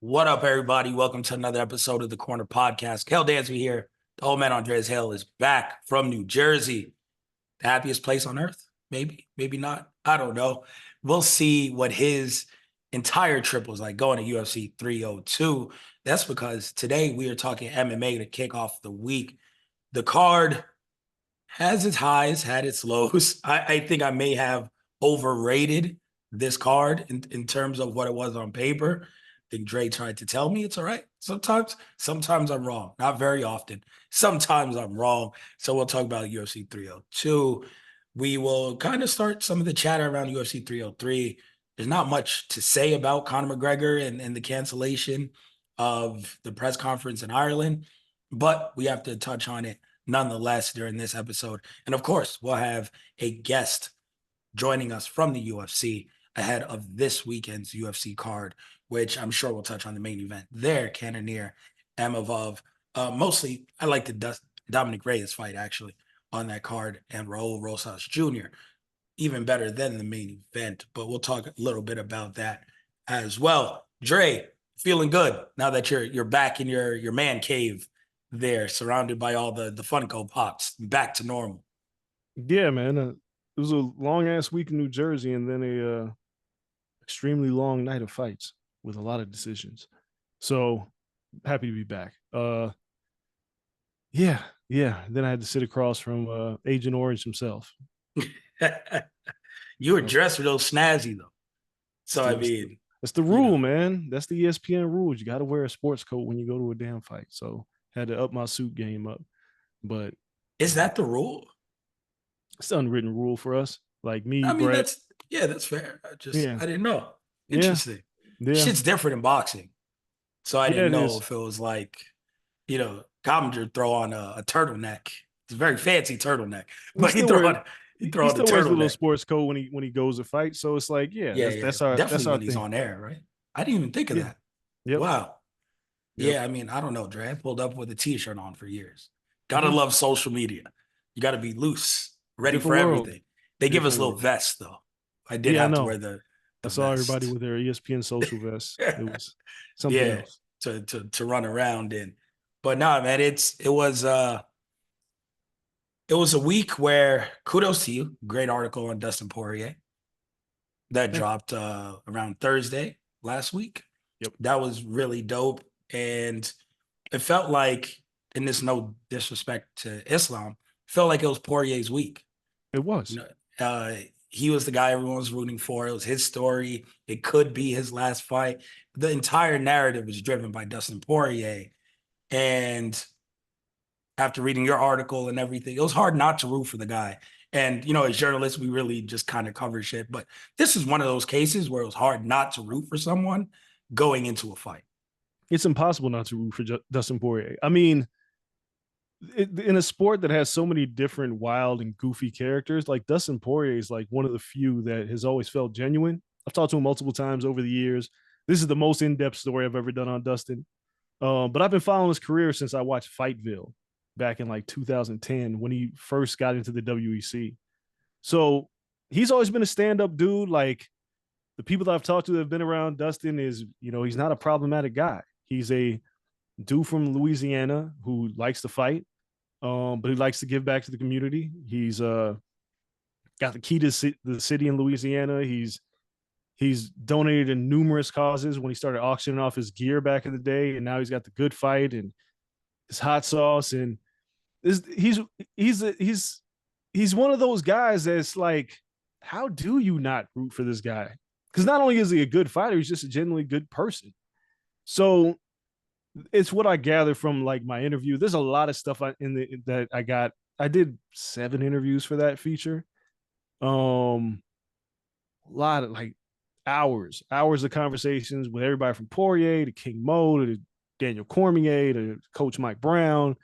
What up, everybody? Welcome to another episode of the Corner Podcast. Kel Dansby here. The old man Andreas and Kel is back from New Jersey. The happiest place on earth? Maybe, maybe not. I don't know. We'll see what his entire trip was like going to UFC 302. That's because today we are talking MMA to kick off the week. The card has its highs, had its lows. I think I may have overrated this card in terms of what it was on paper. I think Dre tried to tell me it's all right. Sometimes I'm wrong. Not very often. Sometimes I'm wrong. So we'll talk about UFC 302. We will kind of start some of the chatter around UFC 303. There's not much to say about Conor McGregor and the cancellation of the press conference in Ireland, but we have to touch on it nonetheless during this episode. And of course, we'll have a guest joining us from the UFC ahead of this weekend's UFC card, which I'm sure we'll touch on the main event there, Cannonier, Amavov. Mostly, I like the Dominic Reyes fight, actually, on that card, and Raul Rosas Jr., even better than the main event. But we'll talk a little bit about that as well. Dre, feeling good now that you're back in your man cave there, surrounded by all the Funko Pops, back to normal. Yeah, man. It was a long ass week in New Jersey, and then a extremely long night of fights with a lot of decisions. So happy to be back. Yeah. Then I had to sit across from Agent Orange himself. You were So dressed real snazzy though. So I that's mean, that's the you know, rule, man. That's the ESPN rules. You got to wear a sports coat when you go to a damn fight. So had to up my suit game up. But is that the rule? it's the unwritten rule for us. Like me, I mean, Brett. that's fair. Yeah, I didn't know. yeah, Interesting. yeah, Shit's different in boxing. So I yeah. didn't It know is. if it was like, Coppinger throw on a turtleneck. It's a very fancy turtleneck, He but still wears he throw he on the still wears a little turtleneck. sports coat when he goes to fight. So it's like, yeah, Yeah, that's yeah. that's our that's Definitely our when he's thing. on air, right? I didn't even think of Yeah. that. Yep. Wow. Yep. Yeah, I mean, I don't know, Dre. I pulled up with a t-shirt on for years. Gotta Hmm. love social media. You gotta be loose, ready for Different world. everything. They give us Different little world. vests though. I did Yeah, I have to know. wear the I saw everybody vest. with their ESPN social vests. It was something Yeah, else. to run around in. But no, man, it was a week where kudos to you. Great article on Dustin Poirier that Thank dropped around Thursday last week. you. Yep. That was really dope. And it felt like, and this no disrespect to Islam, felt like it was Poirier's week. It You was. know, uh, he was the guy everyone was rooting for. It was his story. It could be his last fight. The entire narrative was driven by Dustin Poirier. And after reading your article and everything, it was hard not to root for the guy. And, as journalists, we really just kind of cover shit. But this is one of those cases where it was hard not to root for someone going into a fight. It's impossible not to root for Dustin Poirier. I mean, in a sport that has so many different wild and goofy characters, like Dustin Poirier is like one of the few that has always felt genuine. I've talked to him multiple times over the years. This is the most in-depth story I've ever done on Dustin. But I've been following his career since I watched Fightville back in like 2010 when he first got into the WEC. So he's always been a stand-up dude. Like the people that I've talked to that have been around Dustin is, he's not a problematic guy. He's a dude from Louisiana who likes to fight, but he likes to give back to the community. He's got the key to the city in Louisiana. He's donated to numerous causes when he started auctioning off his gear back in the day, and now he's got the good fight and his hot sauce, and he's he's one of those guys that's like, how do you not root for this guy? Because not only is he a good fighter, he's just a genuinely good person. So it's what I gather from like my interview. There's a lot of stuff that I got. I did 7 interviews for that feature. A lot of like hours of conversations with everybody from Poirier to King Mo to Daniel Cormier to Coach Mike Brown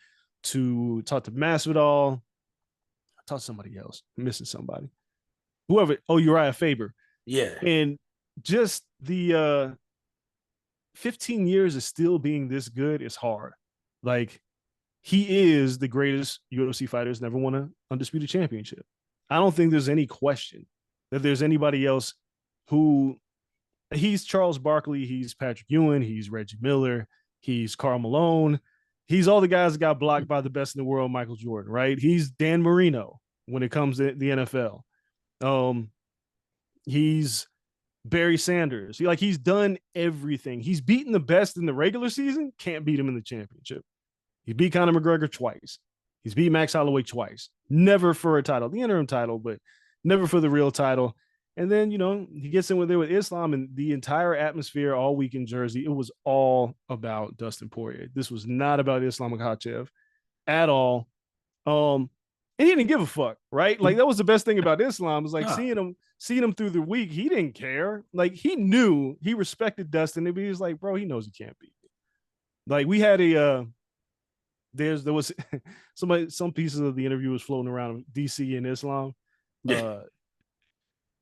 to talk to Masvidal. I talked to somebody else. I'm missing somebody. Whoever. Oh, Uriah Faber. Yeah. And just the 15 years of still being this good is hard. Like he is the greatest UFC fighters never won an undisputed championship. I don't think there's any question that there's anybody else who He's Charles Barkley. He's Patrick Ewing. He's Reggie Miller. He's Karl Malone. He's all the guys that got blocked by the best in the world, Michael Jordan, right? He's Dan Marino when it comes to the NFL. He's Barry Sanders. He's done everything. He's beaten the best in the regular season. Can't beat him in the championship. He beat Conor McGregor twice. He's beat Max Holloway twice. Never for a title, the interim title, but never for the real title. And then, he gets in there with Islam, and the entire atmosphere all week in Jersey, it was all about Dustin Poirier. This was not about Islam Makhachev at all. And he didn't give a fuck, right? Like, that was the best thing about Islam, was like seeing him through the week. He didn't care. Like, he knew, he respected Dustin, and he was like, bro, he knows he can't beat me. Like, we had there was some pieces of the interview was floating around DC and Islam.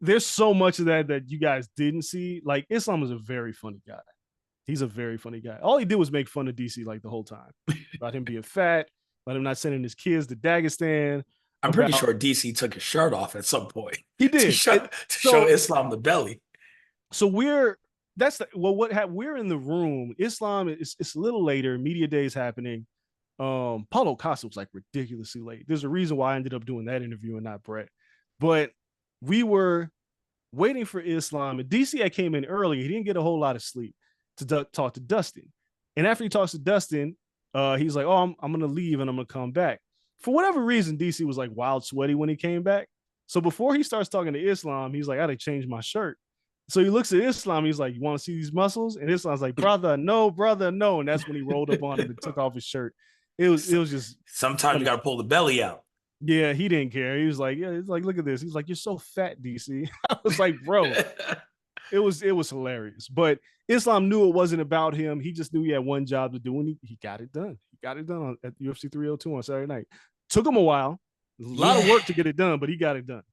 There's so much of that you guys didn't see. Like, Islam is a very funny guy. He's a very funny guy. All he did was make fun of DC like the whole time, about him being fat, about him not sending his kids to Dagestan. I'm pretty sure DC took his shirt off at some point. He did to show Islam the belly. So we're in the room. Islam it's a little later. Media day is happening. Paulo Costa was like ridiculously late. There's a reason why I ended up doing that interview and not Brett. But we were waiting for Islam, and DC came in early. He didn't get a whole lot of sleep to talk to Dustin. And after he talks to Dustin, he's like, oh, I'm going to leave and I'm going to come back. For whatever reason, DC was like wild sweaty when he came back. So before he starts talking to Islam, he's like, I got to change my shirt. So he looks at Islam. He's like, you want to see these muscles? And Islam's like, brother, no. And that's when he rolled up on him and took off his shirt. It was just. Sometimes you got to pull the belly out. Yeah, he didn't care. He was like, yeah, it's like, look at this. He's like, you're so fat, DC. I was like, bro, it was hilarious. But Islam knew it wasn't about him. He just knew he had one job to do, and he got it done. He got it done at UFC 302 on Saturday night. Took him a while. A lot of work to get it done, but he got it done.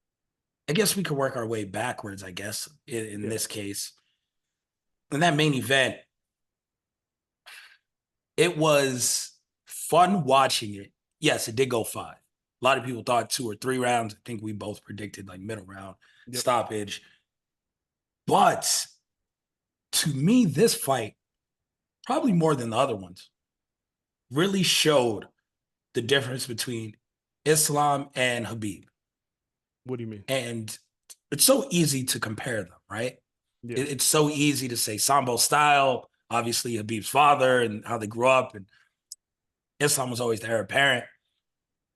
I guess we could work our way backwards, I guess, in this case. In that main event, it was fun watching it. Yes, it did go 5. A lot of people thought 2 or 3 rounds. I think we both predicted like middle round stoppage. But to me, this fight, probably more than the other ones, really showed the difference between Islam and Khabib. What do you mean? And it's so easy to compare them, right? Yeah. It's so easy to say Sambo style, obviously Khabib's father and how they grew up, and Islam was always the heir apparent.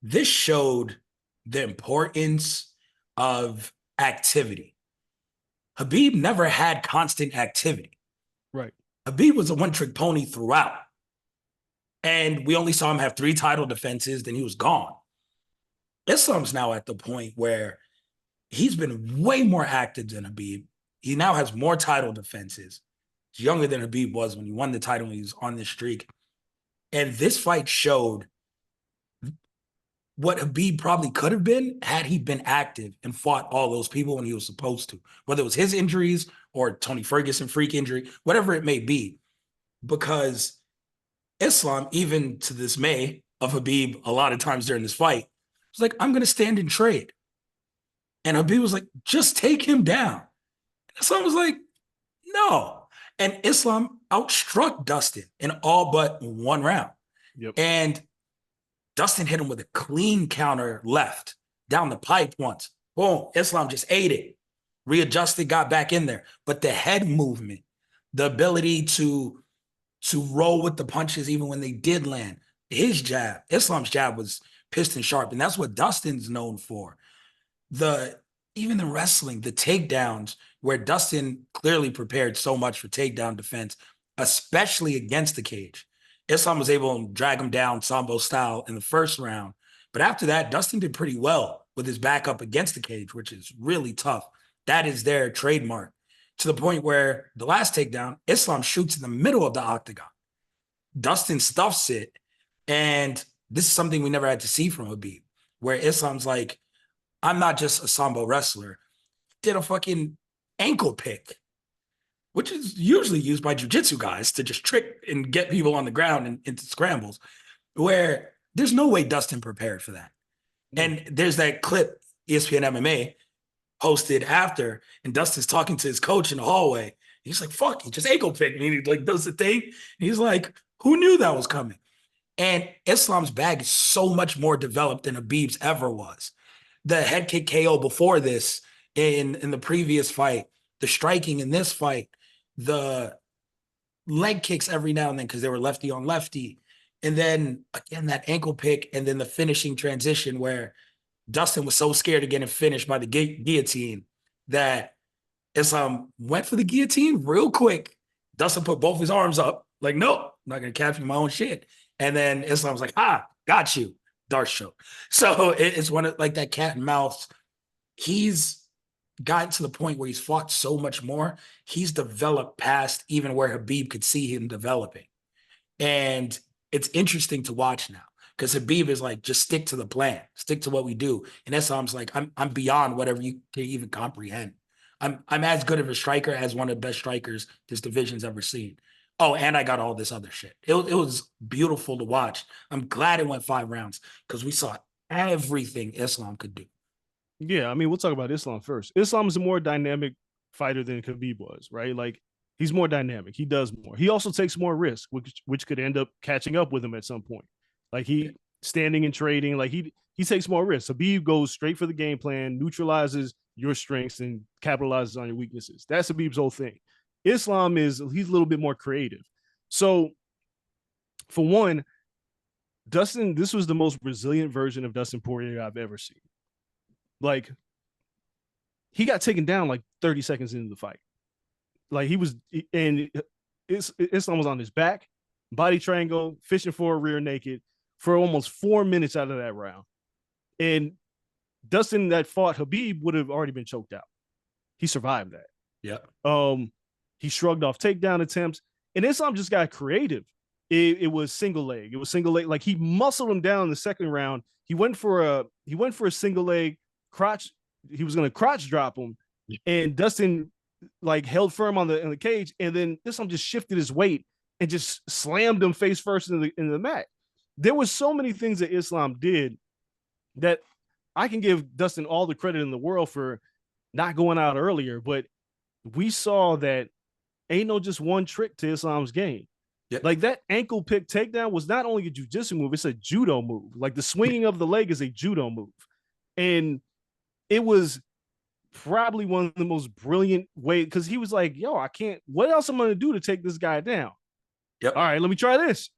This showed the importance of activity. Khabib never had constant activity. Right. Khabib was a one-trick pony throughout. And we only saw him have 3 title defenses, then he was gone. Islam's now at the point where he's been way more active than Khabib. He now has more title defenses. He's younger than Khabib was when he won the title and he was on this streak. And this fight showed what Khabib probably could have been had he been active and fought all those people when he was supposed to, whether it was his injuries or Tony Ferguson freak injury, whatever it may be. Because Islam, even to this dismay of Khabib a lot of times during this fight, was like, I'm going to stand and trade. And Khabib was like, just take him down. And Islam was like, no. And Islam outstruck Dustin in all but 1 round. Yep. And Dustin hit him with a clean counter left down the pipe once. Boom. Islam just ate it, readjusted, got back in there. But the head movement, the ability to roll with the punches even when they did land, his jab, Islam's jab was piston sharp. And that's what Dustin's known for. Even the wrestling, the takedowns, where Dustin clearly prepared so much for takedown defense, especially against the cage. Islam was able to drag him down Sambo style in the first round. But after that, Dustin did pretty well with his back up against the cage, which is really tough. That is their trademark, to the point where the last takedown, Islam shoots in the middle of the octagon. Dustin stuffs it. And this is something we never had to see from Khabib, where Islam's like, I'm not just a Sambo wrestler. Did a fucking ankle pick, which is usually used by jiu-jitsu guys to just trick and get people on the ground and into scrambles, where there's no way Dustin prepared for that. And there's that clip ESPN MMA posted after, and Dustin's talking to his coach in the hallway, He's like, fuck, he just ankle picked me. And he like does the thing. And he's like, who knew that was coming? And Islam's bag is so much more developed than Habib's ever was. The head kick KO before this, in the previous fight, the striking in this fight, the leg kicks every now and then because they were lefty on lefty. And then again, that ankle pick, and then the finishing transition where Dustin was so scared of getting finished by the guillotine that Islam went for the guillotine real quick. Dustin put both his arms up, like, nope, I'm not going to capture my own shit. And then Islam was like, got you, Darce choke. So it's one of like that cat and mouse. He's gotten to the point where he's fought so much more. He's developed past even where Habib could see him developing. And it's interesting to watch now because Habib is like, just stick to the plan, stick to what we do. And Islam's like, I'm beyond whatever you can even comprehend. I'm as good of a striker as one of the best strikers this division's ever seen. Oh, and I got all this other shit. It was beautiful to watch. I'm glad it went 5 rounds because we saw everything Islam could do. Yeah, I mean, we'll talk about Islam first. Islam is a more dynamic fighter than Khabib was, right? Like, he's more dynamic. He does more. He also takes more risk, which could end up catching up with him at some point. Like, he standing and trading, like he takes more risks. Habib goes straight for the game plan, neutralizes your strengths, and capitalizes on your weaknesses. That's Habib's whole thing. Islam he's a little bit more creative. So, for one, this was the most resilient version of Dustin Poirier I've ever seen. Like, he got taken down like 30 seconds into the fight. Like, Islam was on his back, body triangle, fishing for a rear naked for almost 4 minutes out of that round. And Dustin that fought Habib would have already been choked out. He survived that. Yeah. He shrugged off takedown attempts, and Islam just got creative. It was single leg. It was single leg. Like, he muscled him down in the second round. He went for a single leg crotch. He was going to crotch drop him, and Dustin like held firm in the cage, and then Islam just shifted his weight and just slammed him face first in the mat. There was so many things that Islam did that I can give Dustin all the credit in the world for not going out earlier, but we saw that ain't no just one trick to Islam's game. Yeah. Like, that ankle pick takedown was not only a jiu-jitsu move, it's a judo move. Like, the swinging of the leg is a judo move. And it was probably one of the most brilliant ways, because he was like, yo, I can't, what else am I going to do to take this guy down? Yep. All right, let me try this.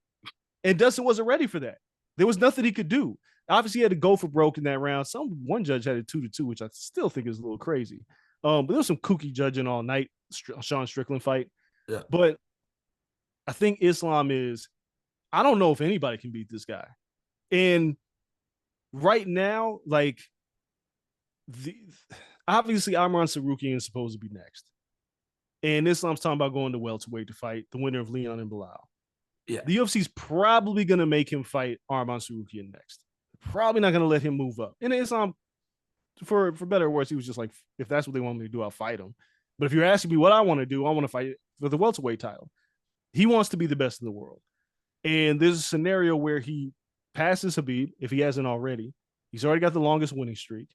And Dustin wasn't ready for that. There was nothing he could do. Obviously, he had to go for broke in that round. One judge had a 2-2, which I still think is a little crazy. But there was some kooky judging all night, Sean Strickland fight. Yeah. But I think Islam I don't know if anybody can beat this guy. And right now, like, obviously Amran Sarukian is supposed to be next. And Islam's talking about going to welterweight to fight the winner of Leon and Bilal. Yeah. The UFC's probably going to make him fight Arman Sarukian next. Probably not going to let him move up. And Islam, for better or worse, he was just like, if that's what they want me to do, I'll fight him. But if you're asking me what I want to do, I want to fight for the welterweight title. He wants to be the best in the world. And there's a scenario where he passes Habib, if he hasn't already. He's already got the longest winning streak.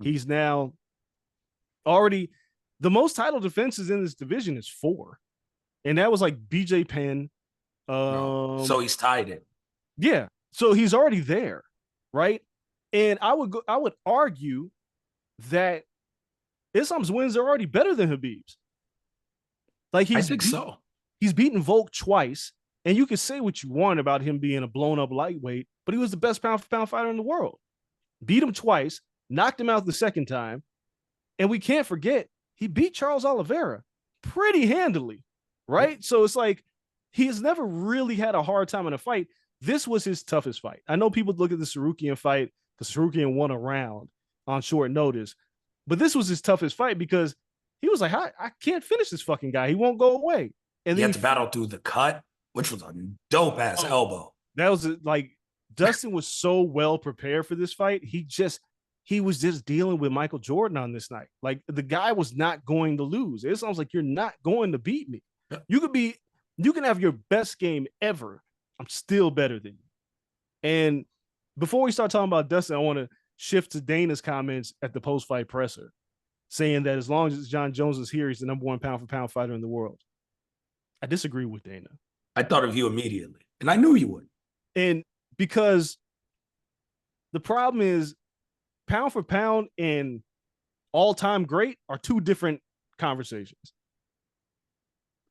He's now already, the most title defenses in this division is 4. And that was like BJ Penn. So he's tied it. Yeah. So he's already there, right? And I would argue that Islam's wins are already better than Habib's. Like, I think so. He's beaten Volk twice, and you can say what you want about him being a blown up lightweight, but he was the best pound for pound fighter in the world. Beat him twice, knocked him out the second time, and we can't forget he beat Charles Oliveira pretty handily, right? Yeah. So it's like, he's never really had a hard time in a fight. This was his toughest fight. I know people look at the Sarukian fight because Sarukian won a round on short notice, but this was his toughest fight because he was like, I can't finish this fucking guy. He won't go away. And he had to battle through the cut, which was a dope ass elbow. That was like, Dustin was so well prepared for this fight. He was just dealing with Michael Jordan on this night. Like, the guy was not going to lose. It sounds like, you're not going to beat me. Yeah. You can have your best game ever. I'm still better than you. And before we start talking about Dustin, I want to shift to Dana's comments at the post-fight presser. saying that as long as John Jones is here, he's the number one pound for pound fighter in the world. I disagree with Dana. I thought of you immediately, and I knew you would. And because the problem is pound for pound and all-time great are two different conversations.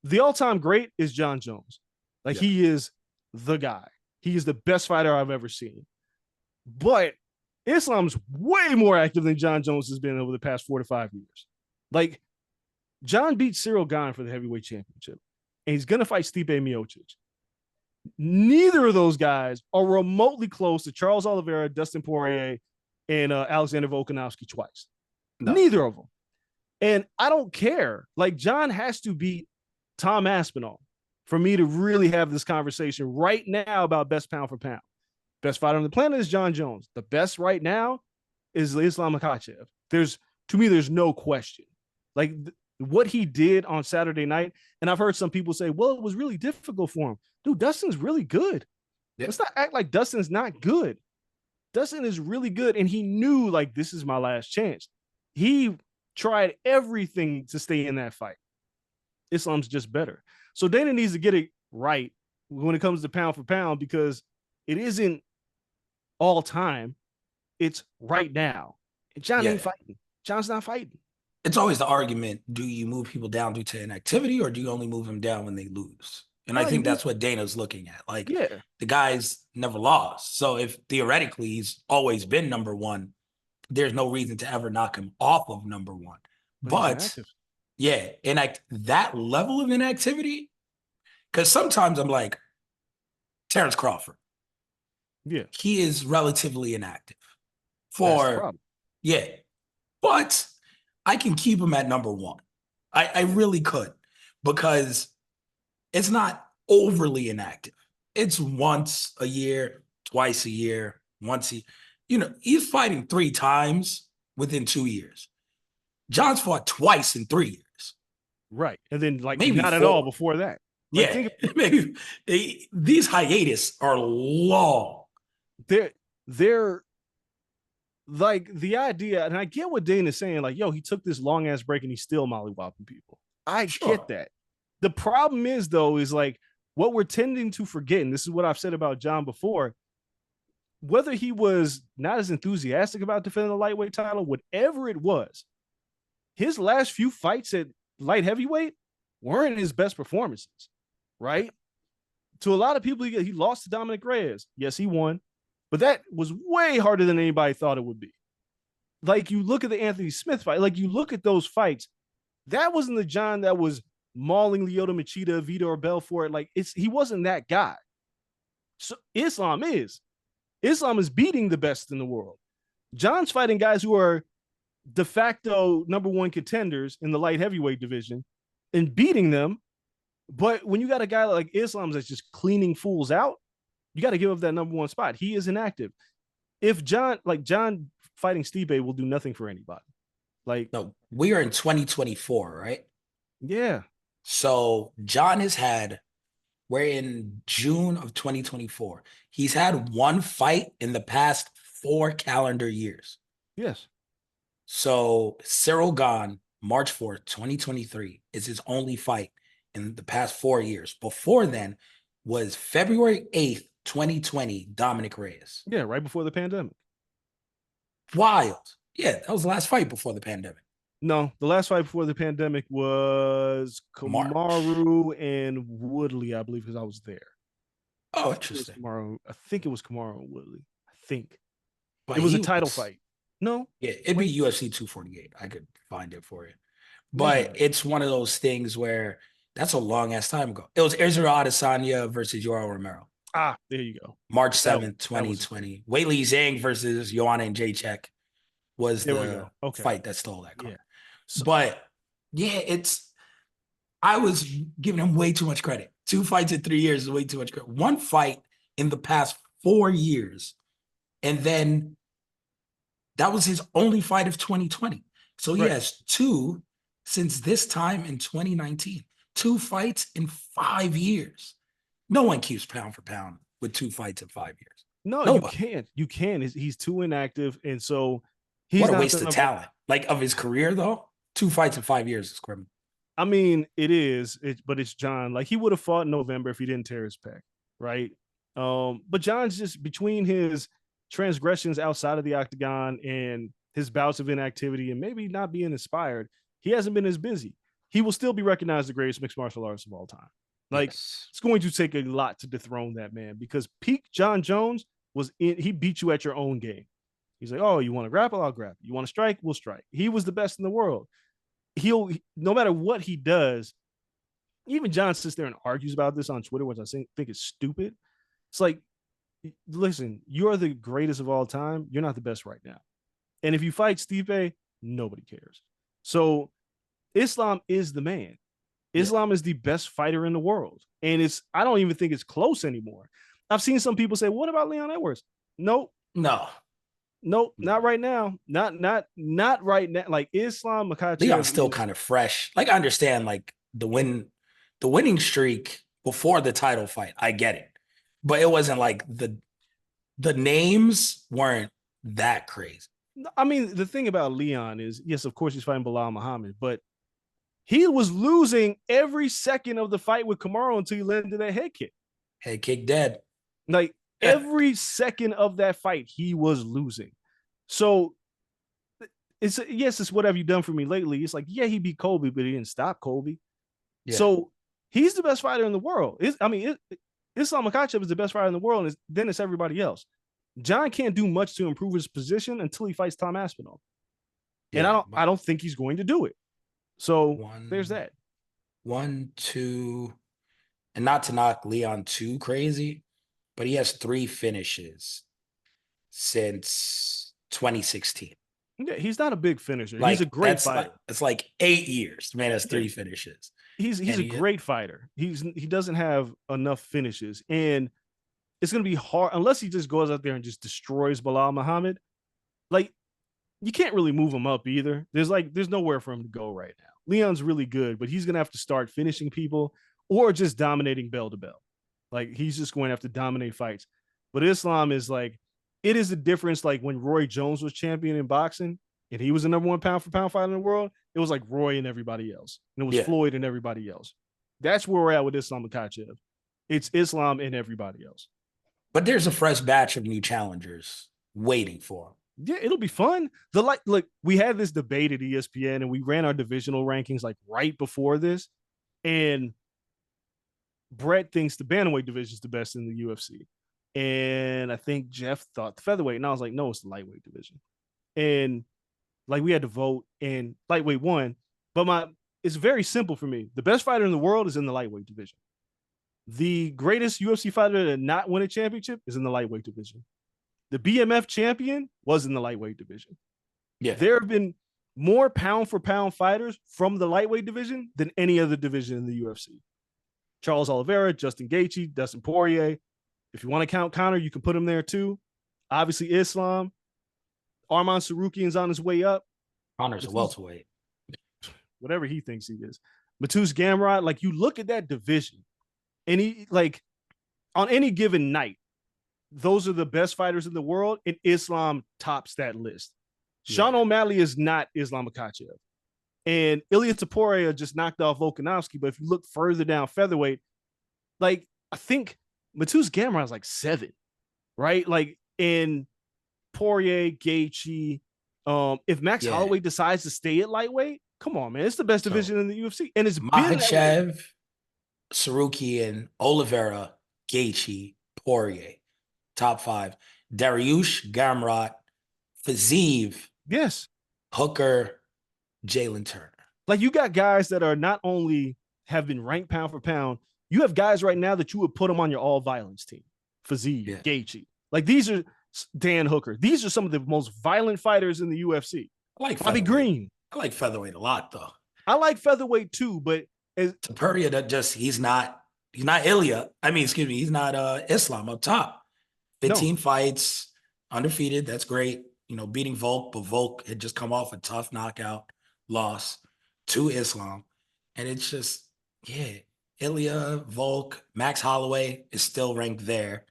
The all-time great is John Jones. Like, he is the guy. He is the best fighter I've ever seen. But Islam's way more active than John Jones has been over the past 4 to 5 years. Like, John beat Cyril Gane for the heavyweight championship, and he's going to fight Stipe Miocic. Neither of those guys are remotely close to Charles Oliveira, Dustin Poirier, and Alexander Volkanovski twice. No. Neither of them. And I don't care. Like, John has to beat Tom Aspinall for me to really have this conversation right now about best pound for pound. Best fighter on the planet is John Jones. The best right now is Islam Makhachev. To me, there's no question. Like, what he did on Saturday night, and I've heard some people say, well, it was really difficult for him. Dude, Dustin's really good. Yeah. Let's not act like Dustin's not good. Dustin is really good, and he knew, like, this is my last chance. He tried everything to stay in that fight. Islam's just better. So Dana needs to get it right when it comes to pound for pound, because it isn't all time. It's right now. And John ain't fighting. John's not fighting. It's always the argument, do you move people down due to inactivity, or do you only move them down when they lose? And I think that's what Dana's looking at. Like, the guy's never lost. So if theoretically he's always been number one, there's no reason to ever knock him off of number one. But that level of inactivity, because sometimes I'm like, Terrence Crawford. Yeah. He is relatively inactive. But I can keep him at number one. I really could, because it's not overly inactive. It's once a year, twice a year, once a year. He's fighting 3 times within 2 years. John's fought twice in 3 years. Right. And then, like, maybe not 4. At all before that. Like, maybe these hiatus are long. They're like, the idea, and I get what Dana's saying, like, yo, he took this long ass break and he's still mollywopping people. I get that. The problem is, though, is like what we're tending to forget, and this is what I've said about John before, whether he was not as enthusiastic about defending the lightweight title, whatever it was, his last few fights at light heavyweight weren't his best performances, right? To a lot of people, he lost to Dominic Reyes. Yes, he won, but that was way harder than anybody thought it would be. Like, you look at the Anthony Smith fight, like, you look at those fights, that wasn't the John that was mauling Lyoto Machida, Vitor Belfort. Like, he wasn't that guy. So Islam is beating the best in the world. John's fighting guys who are de facto number one contenders in the light heavyweight division and beating them. But when you got a guy like Islam that's just cleaning fools out, you got to give up that number one spot. He is inactive. If John fighting Stipe will do nothing for anybody. Like, no, we are in 2024, right? Yeah. So John we're in June of 2024. He's had one fight in the past 4 calendar years. Yes. So Cyril Gane, March 4th, 2023 is his only fight in the past 4 years. Before then was February 8th, 2020, Dominic Reyes. Yeah, right before the pandemic. Wild. Yeah, that was the last fight before the pandemic. No, the last fight before the pandemic was Kamaru and Woodley, I believe, because I was there. Oh, interesting. I think it was Kamaru and Woodley. I think. But it was a title fight. No? Yeah, it'd be UFC 248. I could find it for you. But it's one of those things where that's a long-ass time ago. It was Israel Adesanya versus Yoel Romero. Ah, there you go. March 7th, 2020. Weili Zhang versus Joanna and Jacek was the fight that stole that card. Yeah. So, but yeah, I was giving him way too much credit. 2 fights in 3 years is way too much credit. 1 fight in the past 4 years. And then that was his only fight of 2020. So he has 2 since this time in 2019. 2 fights in 5 years. No one keeps pound for pound with 2 fights in 5 years. No, nobody. You can't. You can. He's too inactive. And so he's what a waste of talent. Like, of his career, though. 2 fights in 5 years is criminal. I mean, it is, but it's John. Like he would have fought in November if he didn't tear his pec, right? But John's just between his transgressions outside of the octagon and his bouts of inactivity and maybe not being inspired, he hasn't been as busy. He will still be recognized as the greatest mixed martial artist of all time. Like Yes. it's going to take a lot to dethrone that man because peak John Jones he beat you at your own game. He's like, oh, you want to grapple? I'll grapple. You want to strike? We'll strike. He was the best in the world. He'll no matter what he does, even John sits there and argues about this on Twitter, which I think is stupid. It's like, listen, you're the greatest of all time. You're not the best right now. And if you fight Stipe, nobody cares. So Islam is the man. Islam is the best fighter in the world. And I don't even think it's close anymore. I've seen some people say, what about Leon Edwards? Nope. No. Nope, not right now. Not right now. Like Islam Makhachev. Leon's still kind of fresh. Like I understand like the winning streak before the title fight. I get it. But it wasn't like the names weren't that crazy. I mean, the thing about Leon is, yes, of course he's fighting Bilal Muhammad, but he was losing every second of the fight with Kamaru until he landed that head kick. Head kick dead. Like every second of that fight, he was losing. So it's what have you done for me lately? It's like, yeah, he beat Colby, but he didn't stop Colby. Yeah. So he's the best fighter in the world. Islam Makhachev is the best fighter in the world, and then it's everybody else. John can't do much to improve his position until he fights Tom Aspinall. Yeah, and I don't think he's going to do it. So there's that. 1, 2, and not to knock Leon too crazy, but he has 3 finishes since 2016. Yeah, he's not a big finisher. Like, he's a great fighter. It's like 8 years. The man has 3 finishes. He's a great fighter. He doesn't have enough finishes, and it's going to be hard unless he just goes out there and just destroys Bilal Muhammad. Like, you can't really move him up either. There's nowhere for him to go right now. Leon's really good, but he's going to have to start finishing people or just dominating bell to bell. Like, he's just going to have to dominate fights. But Islam is like, it is the difference. Like when Roy Jones was champion in boxing and he was the number 1 pound for pound fighter in the world, it was like Roy and everybody else. And it was Floyd and everybody else. That's where we're at with Islam Makhachev. It's Islam and everybody else. But there's a fresh batch of new challengers waiting for him. Yeah, it'll be fun. Look, we had this debate at ESPN and we ran our divisional rankings like right before this. And Brett thinks the bantamweight division is the best in the UFC. And I think Jeff thought the featherweight. And I was like, no, it's the lightweight division. And like we had to vote and lightweight won. But it's very simple for me. The best fighter in the world is in the lightweight division. The greatest UFC fighter to not win a championship is in the lightweight division. The BMF champion was in the lightweight division. Yeah. There have been more pound for pound fighters from the lightweight division than any other division in the UFC. Charles Oliveira, Justin Gaethje, Dustin Poirier. If you want to count Conor, you can put him there too. Obviously, Islam. Arman Sarukian's on his way up. Conor's a welterweight. Whatever he thinks he is. Mateusz Gamrot, like you look at that division, and he like on any given night, those are the best fighters in the world, and Islam tops that list. Yeah. Sean O'Malley is not Islam Makhachev. And Ilia Topuria just knocked off Volkanovski, but if you look further down featherweight, like I think Mateusz Gamrot is like 7, right? Like in Poirier, Gaethje, if Max Holloway decides to stay at lightweight, come on, man, it's the best division in the UFC, and it's Makhachev, Sarukian, Oliveira, Gaethje, Poirier, top 5. Dariush, Gamrot, Fiziev, yes, Hooker, Jalen Turner. Like you got guys that are not only have been ranked pound for pound, you have guys right now that you would put them on your all violence team. Fiziev, Gaethje. Like these are Dan Hooker. These are some of the most violent fighters in the UFC. I like Bobby Green. I like featherweight a lot though. I like featherweight too, but Topuria he's not Ilya. He's not Islam up top. 15 fights, undefeated. That's great. Beating Volk, but Volk had just come off a tough knockout loss to Islam. And it's just, Ilya, Volk, Max Holloway is still ranked there,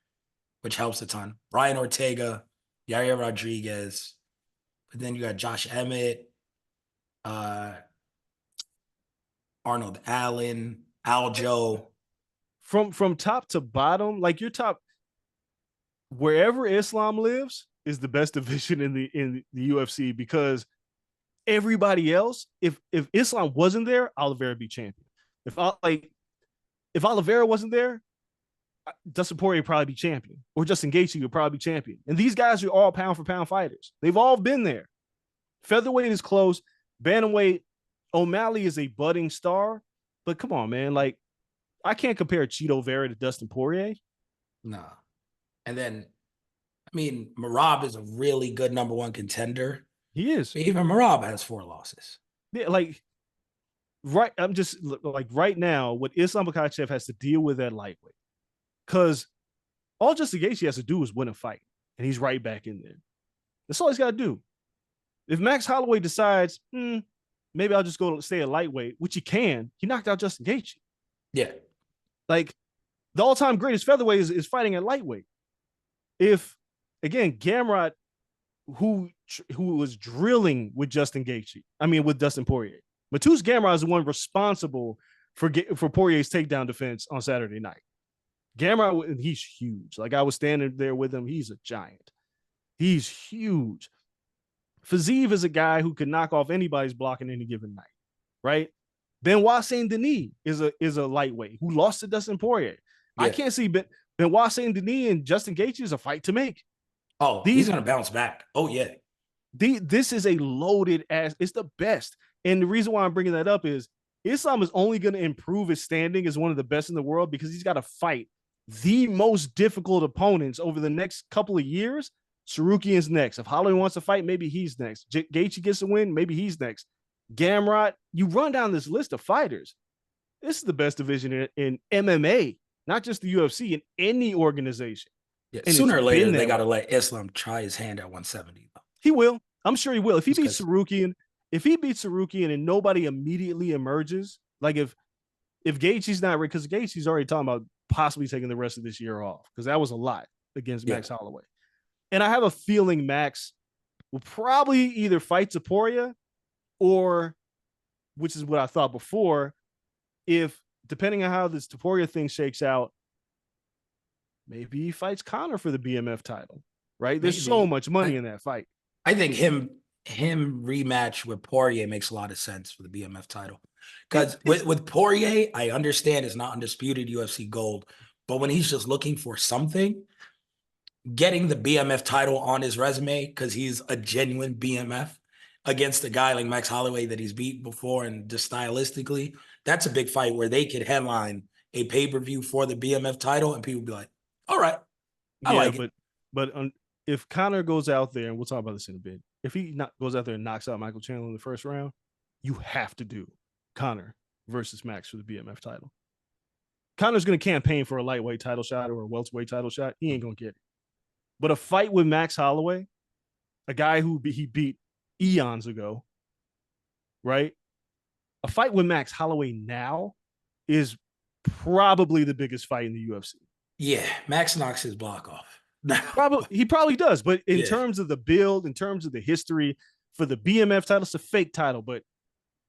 which helps a ton. Brian Ortega, Yair Rodriguez. But then you got Josh Emmett, Arnold Allen, Aljo. From top to bottom, like your top, wherever Islam lives is the best division in the UFC, because everybody else, if Islam wasn't there, Oliveira be champion. If Oliveira wasn't there, Dustin Poirier would probably be champion, or Justin Gaethje would probably be champion. And these guys are all pound for pound fighters. They've all been there. Featherweight is close. Bantamweight, O'Malley is a budding star, but come on, man. Like, I can't compare Cheeto Vera to Dustin Poirier. Nah. And then, I mean, Merab is a really good number one contender. He is. But even Merab has 4 losses. Yeah, like, right. I'm just like right now, what Islam Makhachev has to deal with at lightweight. Because all Justin Gaethje has to do is win a fight, and he's right back in there. That's all he's got to do. If Max Holloway decides, maybe I'll just go stay at lightweight, which he can, he knocked out Justin Gaethje. Yeah. Like, the all-time greatest featherweight is fighting at lightweight. If, again, Gamrot, who was drilling with Justin Gaethje, with Dustin Poirier. Mateusz Gamrot is the one responsible for Poirier's takedown defense on Saturday night. Gamrot, he's huge. Like, I was standing there with him. He's a giant. He's huge. Fiziev is a guy who can knock off anybody's block in any given night, right? Benoit Saint-Denis is a lightweight who lost to Dustin Poirier. Yeah. I can't see Benoit Saint-Denis and Justin Gaethje is a fight to make. Oh, he's going to bounce back. Oh, yeah. This is a loaded ass. It's the best. And the reason why I'm bringing that up is Islam is only going to improve his standing as one of the best in the world because he's got to fight the most difficult opponents over the next couple of years. Sarukian's next. If Holloway wants to fight, maybe he's next. Gaethje gets a win, maybe he's next. Gamrot, you run down this list of fighters. This is the best division in MMA, not just the UFC, in any organization. Yeah, sooner or later, they got to let Islam try his hand at 170. He will. I'm sure he will. If he beats Sarukian, and nobody immediately emerges, like if Gaethje's not, because Gaethje's already talking about possibly taking the rest of this year off, because that was a lot against Max Holloway. And I have a feeling Max will probably either fight Poirier or, which is what I thought before, if depending on how this Poirier thing shakes out, maybe he fights Conor for the BMF title, right? There's so much money in that fight. I think him rematch with Poirier makes a lot of sense for the BMF title. Because with Poirier, I understand it's not undisputed UFC gold, but when he's just looking for something, getting the BMF title on his resume because he's a genuine BMF against a guy like Max Holloway that he's beat before, and just stylistically, that's a big fight where they could headline a pay-per-view for the BMF title and people be like, all right, I like it. But if Conor goes out there, and we'll talk about this in a bit, if he goes out there and knocks out Michael Chandler in the first round, you have to do Conor versus Max for the BMF title. Conor's going to campaign for a lightweight title shot or a welterweight title shot. He ain't going to get it. But a fight with Max Holloway, a guy who he beat eons ago, right? A fight with Max Holloway now is probably the biggest fight in the UFC. Yeah, Max knocks his block off. He probably does. But in terms of the build, in terms of the history for the BMF title, it's a fake title, but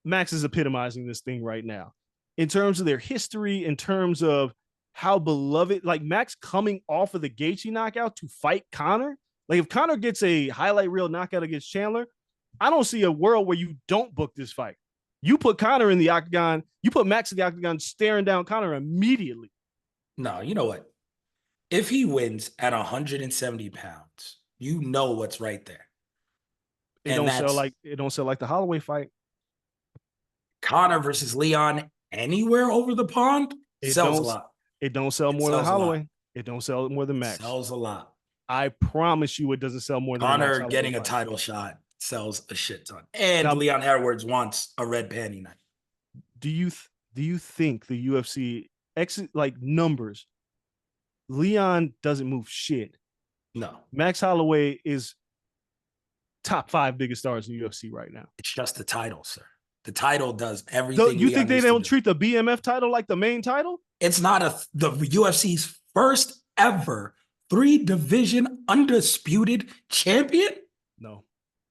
Max is epitomizing this thing right now. In terms of their history, in terms of how beloved, like Max coming off of the Gaethje knockout to fight Conor. Like if Conor gets a highlight reel knockout against Chandler, I don't see a world where you don't book this fight. You put Conor in the octagon, you put Max in the octagon staring down Conor immediately. No, you know what? If he wins at 170 pounds, you know what's right there. It don't sell like the Holloway fight. Conor versus Leon anywhere over the pond sells a lot. It don't sell more than Holloway. It don't sell more than Max. Sells a lot. I promise you it doesn't sell more than Conor Max getting a title shot sells a shit ton. And now, Leon Edwards wants a red panty night. Do you think the UFC numbers, Leon doesn't move shit? No. Max Holloway is top 5 biggest stars in the UFC right now. It's just the title, sir. The title does everything. You think they don't treat the BMF title like the main title? It's not the UFC's first ever 3-division undisputed champion? No.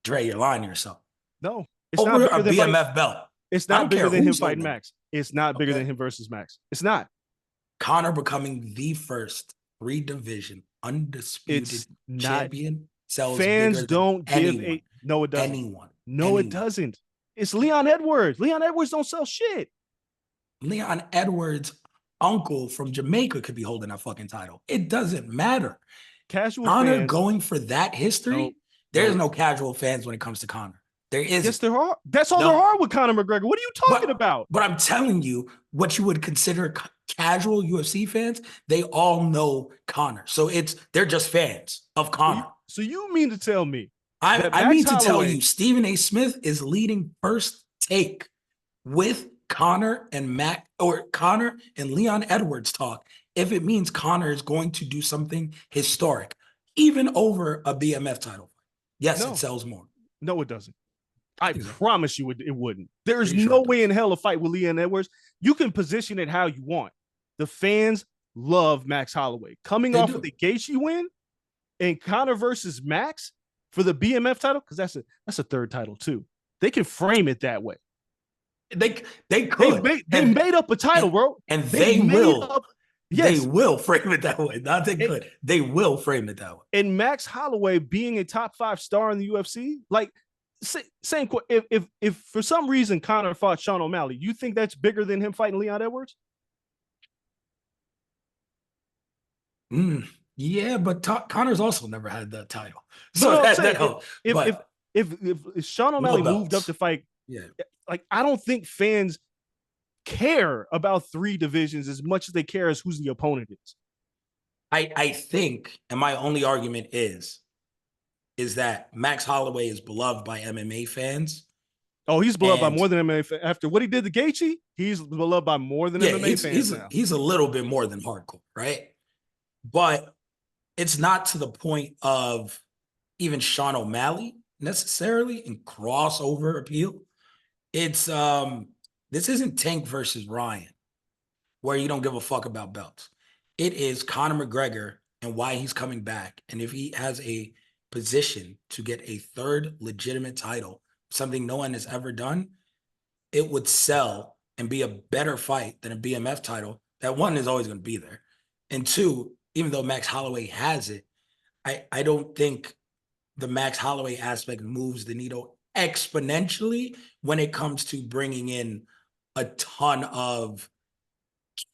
Dre, you're lying to yourself. No. It's over not a BMF belt. It's not bigger than him fighting Max. It's not bigger than him versus Max. It's not. Conor becoming the first 3-division undisputed It's not. champion sells Fans bigger than don't give anyone. a no. It doesn't. Anyone. No, it doesn't. It's Leon Edwards. Leon Edwards don't sell shit. Leon Edwards' uncle from Jamaica could be holding that fucking title. It doesn't matter. Casual Conor fans going for that history. There's no casual fans when it comes to Conor. There isn't. Yes, there are. That's all there are with Conor McGregor. What are you talking about? But I'm telling you, what you would consider casual UFC fans, they all know Conor. So they're just fans of Conor. So you mean to tell me I mean to tell you, Stephen A. Smith is leading First Take with Conor and Conor and Leon Edwards talk if it means Conor is going to do something historic, even over a BMF title. Yes, it sells more. No, it doesn't. I promise you it wouldn't. There's no way in hell a fight with Leon Edwards. You can position it how you want. The fans love Max Holloway. Coming off of the Gaethje win and Conor versus Max for the BMF title, because that's a third title too. They can frame it that way. They could. They made up a title, bro. And they will. Yes. They will frame it that way. Not they could. They will frame it that way. And Max Holloway being a top 5 star in the UFC, like same. If for some reason Conor fought Sean O'Malley, you think that's bigger than him fighting Leon Edwards? Yeah, but Conor's also never had that title, so that helps. If Sean O'Malley moved up to fight, like I don't think fans care about 3 divisions as much as they care as who's the opponent is. I think, and my only argument is that Max Holloway is beloved by MMA fans. Oh, he's beloved by more than MMA fans. After what he did to Gaethje, he's beloved by more than MMA fans now. He's a little bit more than hardcore, right? But it's not to the point of even Sean O'Malley necessarily in crossover appeal. It's this isn't Tank versus Ryan, where you don't give a fuck about belts. It is Conor McGregor and why he's coming back. And if he has a position to get a third legitimate title, something no one has ever done, it would sell and be a better fight than a BMF title. That one is always going to be there. And 2, even though Max Holloway has it, I don't think the Max Holloway aspect moves the needle exponentially when it comes to bringing in a ton of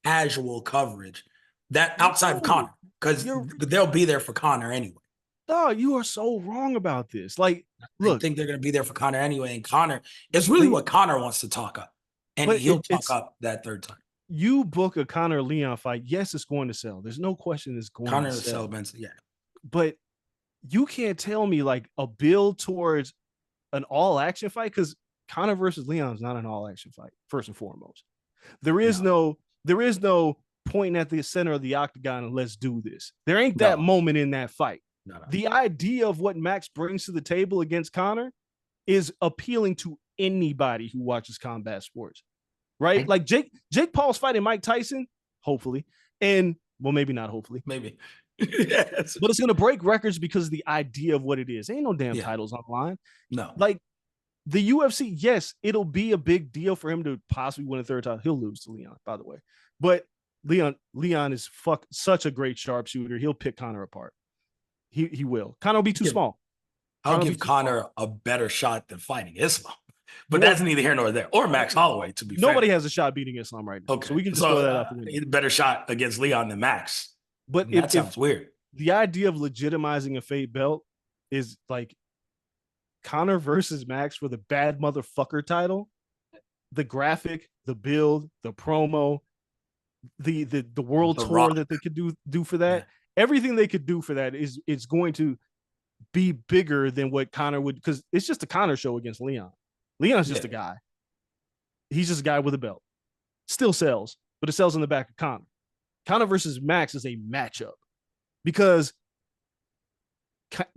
casual coverage that outside of Conor, because they'll be there for Conor anyway. Oh, you are so wrong about this. Like, look, I think they're going to be there for Conor anyway. And Conor, it's really what Conor wants to talk up. And he'll talk up that third time. You book a Conor Leon fight. Yes, it's going to sell. There's no question it's going to sell. Yeah. But you can't tell me like a build towards an all action fight, because Conor versus Leon is not an all action fight, first and foremost. There is no pointing at the center of the octagon and let's do this. There ain't that moment in that fight. The idea of what Max brings to the table against Conor is appealing to anybody who watches combat sports, right? Like Jake Paul's fighting Mike Tyson, hopefully, and well, maybe not hopefully. Maybe. Yes. But it's going to break records because of the idea of what it is. Ain't no damn titles on the line. No. Like the UFC, yes, it'll be a big deal for him to possibly win a third title. He'll lose to Leon, by the way. But Leon is such a great sharpshooter. He'll pick Conor apart. He will. Conor will be too small. I'll give Conor a better shot than fighting Islam. But that's neither here nor there. Or Max Holloway, to be fair. Nobody has a shot beating Islam right now. Okay. So we can just throw that out the window. Better shot against Leon than Max. But that sounds weird. The idea of legitimizing a fate belt is like Conor versus Max for the bad motherfucker title. The graphic, the build, the promo, the world tour that they could do for that. Yeah. Everything they could do for that is going to be bigger than what Conor would, because it's just a Conor show against Leon. Leon's just a guy. He's just a guy with a belt. Still sells, but it sells in the back of Conor. Conor versus Max is a matchup because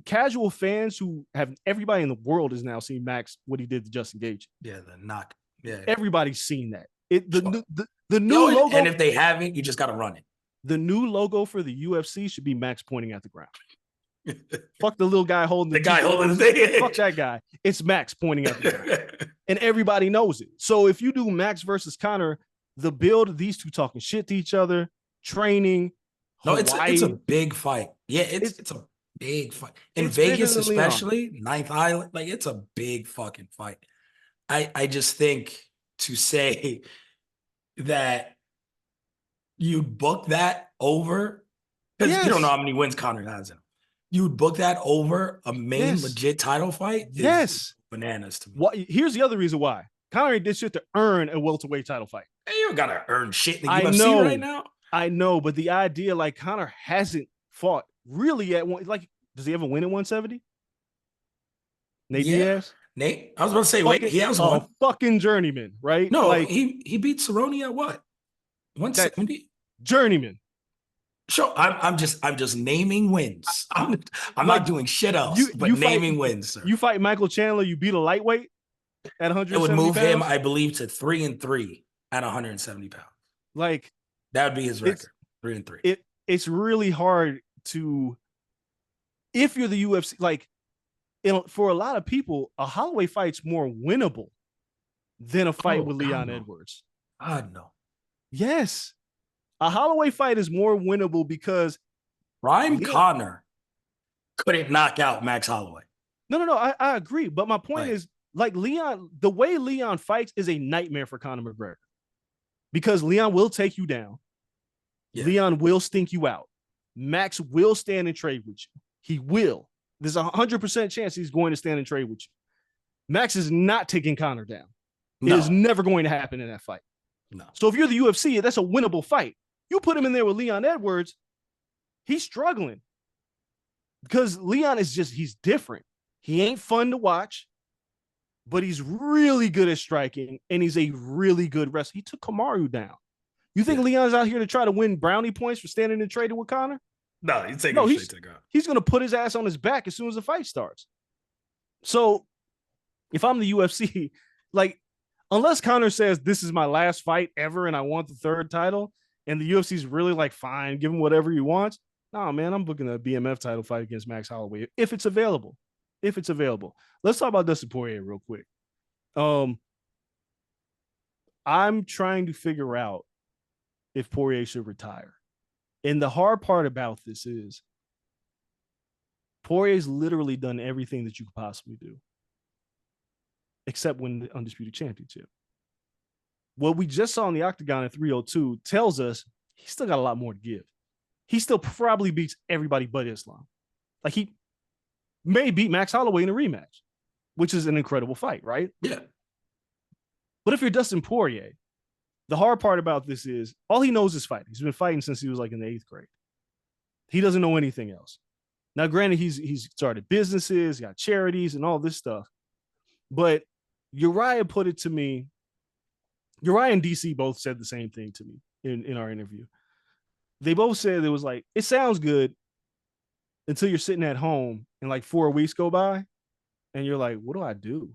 casual fans who have everybody in the world is now seeing Max, what he did to Justin Gaethje. Yeah, the knock. Yeah, everybody's seen that. The new logo, and if they haven't, you just got to run it. The new logo for the UFC should be Max pointing at the ground. Fuck the little guy holding the guy holding the thing. Fuck that guy. It's Max pointing at the ground, and everybody knows it. So if you do Max versus Conor the build of these two talking shit to each other, training, No, it's a Hawaii. big fight. Yeah, It's it's a big fight. In it's bigger Vegas, than Leon. especially, Ninth Island, like it's a big fucking fight. I just think to say that you'd book that over, because you don't know Yes. how many wins Conor has in him. You'd book that over a main Yes. legit title fight is Yes. bananas to me. What? Here's the other reason why Conor did shit to earn a welterweight title fight. Hey, you don't gotta earn shit in the I UFC right know, now. I know, but the idea like Conor hasn't fought really at one. Like, does he ever win at 170? Nate Yeah, Diaz, Nate. I was about to say, wait, fucking he has a one. fucking journeyman, right? No, Like he beat Cerrone at what? that 170? journeyman. Sure, I'm just naming wins. I'm Like not doing shit else, you but you fight naming wins, sir. you fight Michael Chandler, you beat a lightweight at It would 170 move him, pounds. I believe, to 3-3 at 170 pounds. Like That would be his it's record. 3-3. it's really hard to, if you're the UFC, like for a lot of people, a Holloway fight's more winnable than a fight Oh, with God, Leon no. Edwards. God, no. Yes. A Holloway fight is more winnable because Ryan Leon, Connor couldn't knock out Max Holloway. no, I agree. But my point Like, is, like Leon, the way Leon fights is a nightmare for Conor McGregor because Leon will take you down. yeah. Leon will stink you out. Max will stand and trade with you. He will. There's 100% chance he's going to stand and trade with you. Max is not taking Conor down. It is No, never going to happen in that fight. no. So if you're the UFC, that's a winnable fight. You put him in there with Leon Edwards, he's struggling because Leon is just, he's different. He ain't fun to watch, but he's really good at striking and he's a really good wrestler. He took Kamaru down. You think Leon's out here to try to win brownie points for standing and trading with Conor? No, he's taking No, straight to the ground. he's going to put his ass on his back as soon as the fight starts. So if I'm the UFC, like, unless Conor says this is my last fight ever and I want the third title, and the UFC's really like, fine, give him whatever he wants. Nah, man, I'm booking a BMF title fight against Max Holloway if it's available. If it's available. Let's talk about Dustin Poirier real quick. I'm trying to figure out if Poirier should retire. And the hard part about this is Poirier's literally done everything that you could possibly do, except win the Undisputed Championship. What we just saw in the Octagon at 302 tells us he's still got a lot more to give. He still probably beats everybody but Islam. Like, he may beat Max Holloway in a rematch, which is an incredible fight, right? Yeah. But if you're Dustin Poirier, the hard part about this is all he knows is fighting. He's been fighting since he was like in the 8th grade. He doesn't know anything else. Now, granted, he's started businesses, got charities and all this stuff. But Uriah put it to me. Uriah and DC both said the same thing to me in our interview. They both said it was like, it sounds good until you're sitting at home and like 4 weeks go by and you're like, what do I do?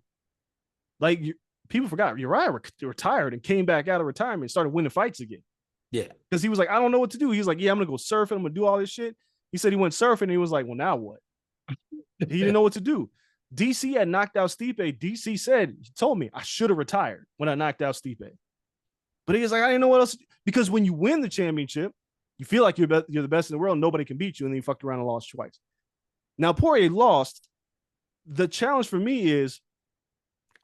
Like, people forgot Uriah retired and came back out of retirement and started winning fights again. Yeah. Because he was like, I don't know what to do. He was like, yeah, I'm going to go surfing. I'm going to do all this shit. He said he went surfing and he was like, well, now what? He didn't know what to do. DC had knocked out Stipe. DC said, he told me I should have retired when I knocked out Stipe. But he was like, I didn't know what else. Because when you win the championship, you feel like you're the best in the world. Nobody can beat you. And then you fucked around and lost twice. Now, Poirier lost. The challenge for me is,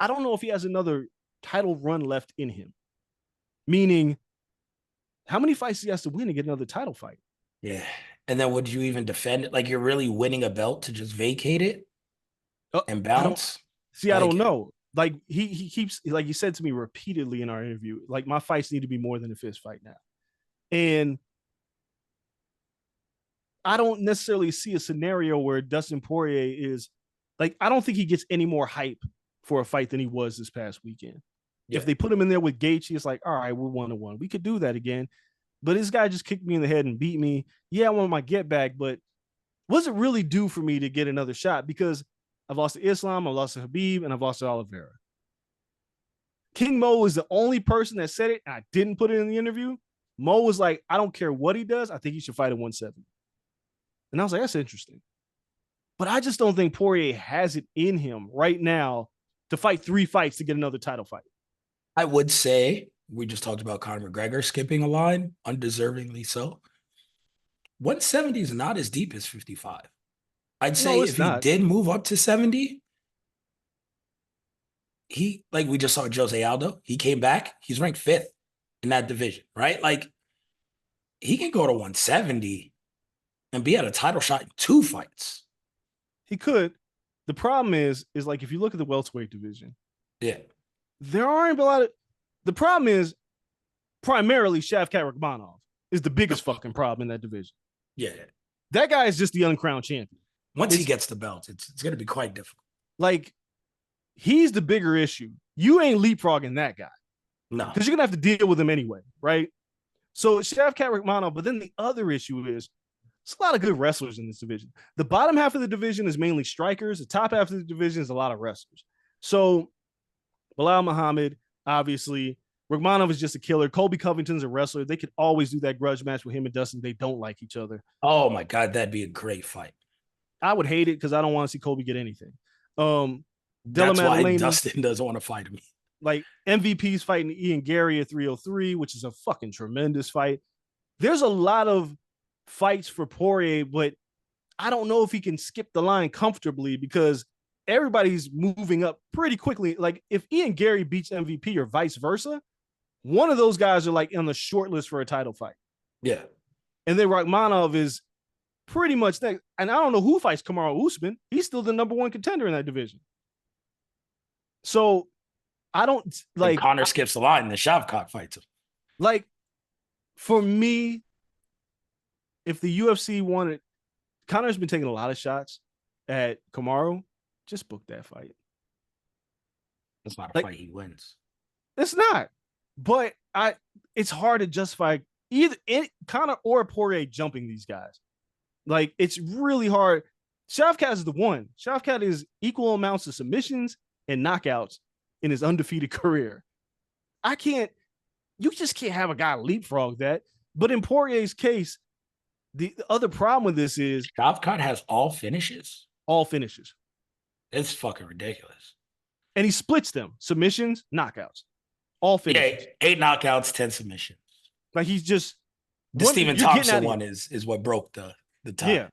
I don't know if he has another title run left in him. Meaning, how many fights he has to win to get another title fight? Yeah. And then would you even defend it? Like, you're really winning a belt to just vacate it and bounce? I don't know. Like, he keeps, like he said to me repeatedly in our interview, like, my fights need to be more than a fist fight now. And I don't necessarily see a scenario where Dustin Poirier is, like, I don't think he gets any more hype for a fight than he was this past weekend. Yeah. If they put him in there with Gaethje, it's like, all right, we're 1-1. We could do that again. But this guy just kicked me in the head and beat me. Yeah, I want my get back, but what does it really do for me to get another shot? Because I've lost to Islam, I've lost to Khabib, and I've lost to Oliveira. King Mo is the only person that said it, and I didn't put it in the interview. Mo was like, I don't care what he does. I think he should fight at 170. And I was like, that's interesting. But I just don't think Poirier has it in him right now to fight 3 fights to get another title fight. I would say We just talked about Conor McGregor skipping a line, undeservingly so. 170 is not as deep as 55. I'd No, say it's if he not. did move up to 70, he, like we just saw Jose Aldo, he came back. He's ranked fifth in that division, right? Like he can go to 170 and be at a title shot in two fights. He could. The problem is like if you look at the welterweight division, Yeah. there aren't a lot of. The problem is primarily Shavkat Rakhmonov is the biggest fucking problem in that division. Yeah. That guy is just the uncrowned champion. Once he gets the belt, it's going to be quite difficult. Like he's the bigger issue. You ain't leapfrogging that guy. No. Because you're gonna have to deal with him anyway, right? So Shavkat Rakhmonov, but then the other issue is there's a lot of good wrestlers in this division. The bottom half of the division is mainly strikers. The top half of the division is a lot of wrestlers. So Bilal Muhammad, obviously, Rakhmonov is just a killer. Colby Covington's a wrestler. They could always do that grudge match with him and Dustin. They don't like each other. Oh my God, that'd be a great fight. I would hate it because I don't want to see Colby get anything. That's why Dustin doesn't want to fight him. Like MVP's fighting Ian Gary at 303, which is a fucking tremendous fight. There's a lot of fights for Poirier, but I don't know if he can skip the line comfortably because everybody's moving up pretty quickly. Like if Ian Gary beats MVP or vice versa, one of those guys are like on the short list for a title fight. Yeah. And then Rakhmonov is pretty much next. And I don't know who fights Kamaru Usman. He's still the number one contender in that division. So I don't like. And Conor skips the line, and the Shavkat fights him. Like for me, if the UFC wanted, Conor's been taking a lot of shots at Kamaru. Just book that fight. That's not a fight he wins. It's not. But it's hard to justify either Conor or Poirier jumping these guys. Like it's really hard. Shavkat is the one. Shavkat is equal amounts of submissions and knockouts in his undefeated career. You just can't have a guy leapfrog that. But in Poirier's case, the other problem with this is Shavkat has all finishes. All finishes. It's fucking ridiculous. And he splits them. Submissions, knockouts. All finishes. Yeah, 8 knockouts, 10 submissions. Like he's just the Stephen Thompson one is what broke the tie. Yeah.